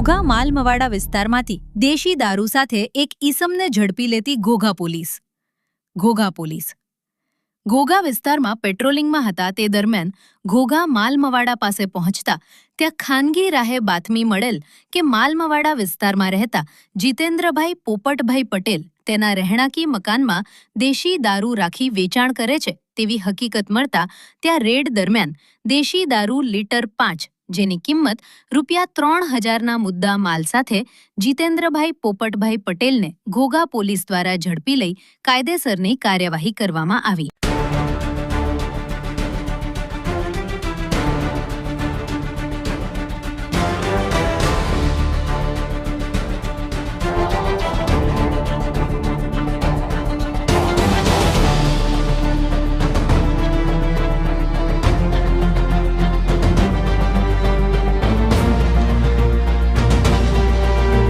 ઘોઘા માલમવાડા વિસ્તારમાંથી દેશી દારૂ સાથે એક ઈસમને ઝડપી લેતી ઘોઘા પોલીસ ઘોઘા વિસ્તારમાં પેટ્રોલિંગમાં હતા તે દરમિયાન ઘોઘા માલમવાડા પાસે પહોંચતા ત્યાં ખાનગી રાહે બાતમી મળેલ કે માલમવાડા વિસ્તારમાં રહેતા જીતેન્દ્રભાઈ પોપટભાઈ પટેલ તેના રહેણાંકી મકાનમાં દેશી દારૂ રાખી વેચાણ કરે છે તેવી હકીકત મળતા ત્યાં રેડ દરમિયાન દેશી દારૂ લીટર 5 જેની કિંમત ₹3000ના મુદ્દા માલ સાથે જીતેન્દ્રભાઈ પોપટભાઈ પટેલને ઘોઘા પોલીસ દ્વારા ઝડપી લઈ કાયદેસરની કાર્યવાહી કરવામાં આવી।